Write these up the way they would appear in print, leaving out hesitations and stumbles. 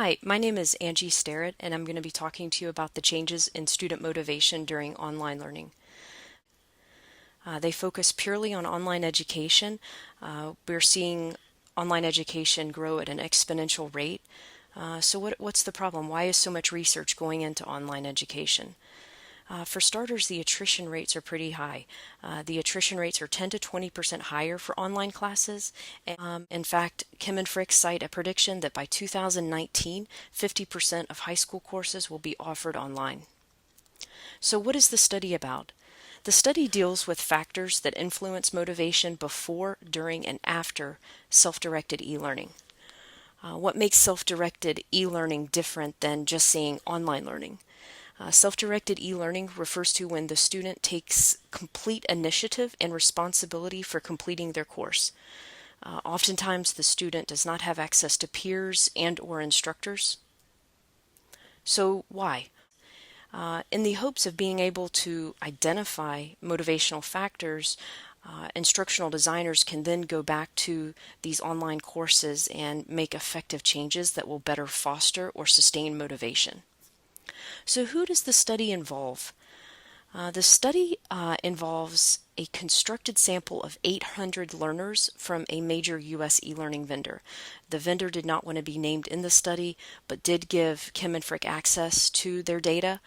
Hi, my name is Angie Starrett, and I'm going to be talking to you about the changes in student motivation during online learning. They focus purely on online education. We're seeing online education grow at an exponential rate. So what's the problem? Why is so much research going into online education? For starters, the attrition rates are pretty high. The attrition rates are 10 to 20% higher for online classes. In fact, Kim and Frick cite a prediction that by 2019, 50% of high school courses will be offered online. So what is the study about? The study deals with factors that influence motivation before, during, and after self-directed e-learning. What makes self-directed e-learning different than just saying online learning? Self-directed e-learning refers to when the student takes complete initiative and responsibility for completing their course. Oftentimes, the student does not have access to peers and/or instructors. So why? In the hopes of being able to identify motivational factors, instructional designers can then go back to these online courses and make effective changes that will better foster or sustain motivation. So who does the study involve? The study involves a constructed sample of 800 learners from a major U.S. e-learning vendor. The vendor did not want to be named in the study, but did give Kim and Frick access to their data.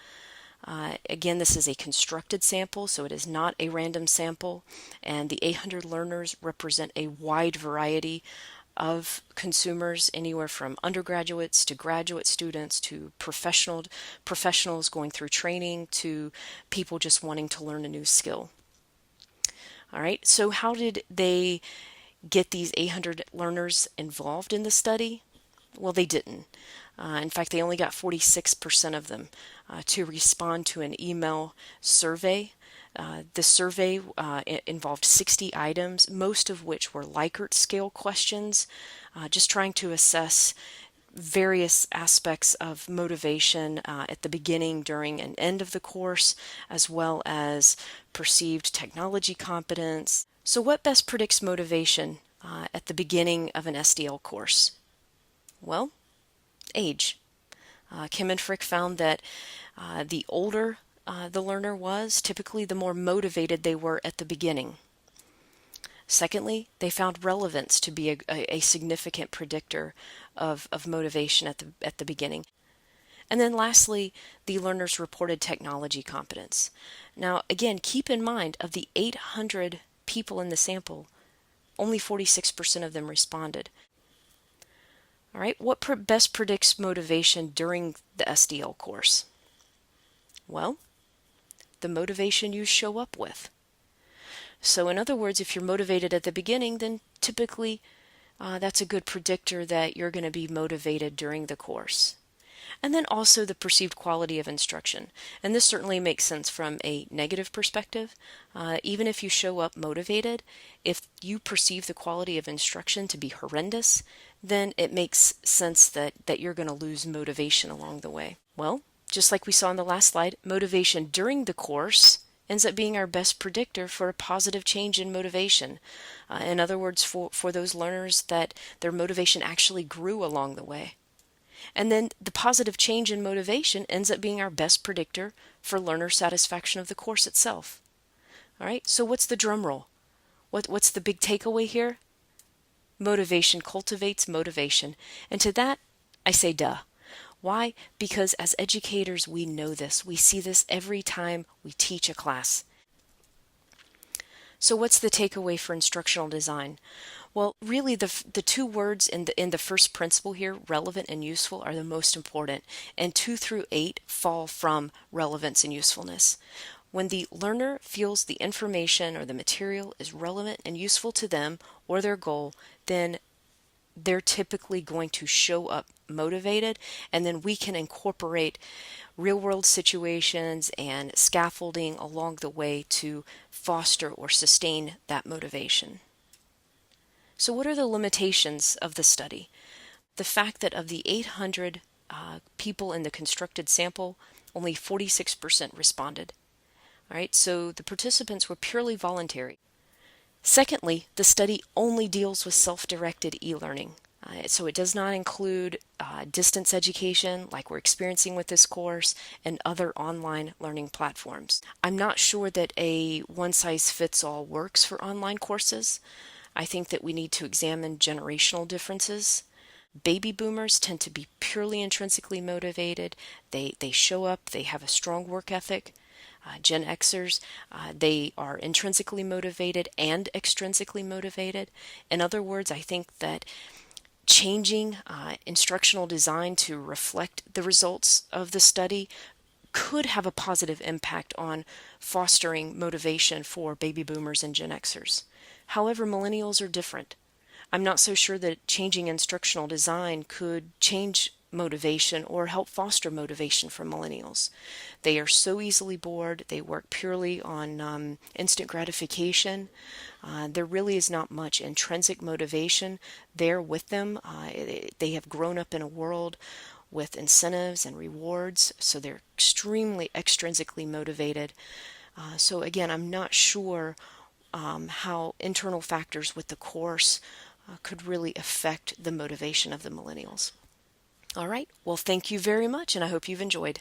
Again, this is a constructed sample, so it is not a random sample, and the 800 learners represent a wide variety of consumers, anywhere from undergraduates to graduate students to professionals going through training to people just wanting to learn a new skill. All right, so how did they get these 800 learners involved in the study? Well, they didn't. In fact, they only got 46% of them to respond to an email survey. The survey involved 60 items, most of which were Likert scale questions, just trying to assess various aspects of motivation at the beginning, during, and end of the course, as well as perceived technology competence. So what best predicts motivation at the beginning of an SDL course? Well, age. Kim and Frick found that the older the learner was, typically the more motivated they were at the beginning. Secondly, they found relevance to be a significant predictor of motivation at the beginning. And then lastly, the learners reported technology competence. Now, again, keep in mind, of the 800 people in the sample, only 46% of them responded. All right, what best predicts motivation during the SDL course? Well, the motivation you show up with. So in other words, if you're motivated at the beginning, then typically that's a good predictor that you're going to be motivated during the course. And then also the perceived quality of instruction. And this certainly makes sense from a negative perspective. Even if you show up motivated, if you perceive the quality of instruction to be horrendous, then it makes sense that you're going to lose motivation along the way. Well, just like we saw in the last slide, motivation during the course ends up being our best predictor for a positive change in motivation. In other words, for those learners that their motivation actually grew along the way. And then the positive change in motivation ends up being our best predictor for learner satisfaction of the course itself. All right, so what's the drum roll? What's the big takeaway here? Motivation cultivates motivation. And to that, I say duh. Why? Because as educators, we know this. We see this every time we teach a class. So what's the takeaway for instructional design? Well, really the two words in the first principle here, relevant and useful, are the most important, and 2 through 8 fall from relevance and usefulness. When the learner feels the information or the material is relevant and useful to them or their goal, then they're typically going to show up motivated, and then we can incorporate real-world situations and scaffolding along the way to foster or sustain that motivation. So what are the limitations of the study? The fact that of the 800 people in the constructed sample, only 46% responded. All right, so the participants were purely voluntary. Secondly, the study only deals with self-directed e-learning. So it does not include distance education like we're experiencing with this course and other online learning platforms. I'm not sure that a one-size-fits-all works for online courses. I think that we need to examine generational differences. Baby boomers tend to be purely intrinsically motivated. They show up, they have a strong work ethic. Gen Xers, they are intrinsically motivated and extrinsically motivated. In other words, I think that changing instructional design to reflect the results of the study could have a positive impact on fostering motivation for baby boomers and Gen Xers. However, millennials are different. I'm not so sure that changing instructional design could change motivation or help foster motivation for millennials. They are so easily bored. They work purely on instant gratification. There really is not much intrinsic motivation there with them. They have grown up in a world with incentives and rewards, so they're extremely extrinsically motivated. So again, I'm not sure how internal factors with the course could really affect the motivation of the millennials. All right, well, thank you very much, and I hope you've enjoyed.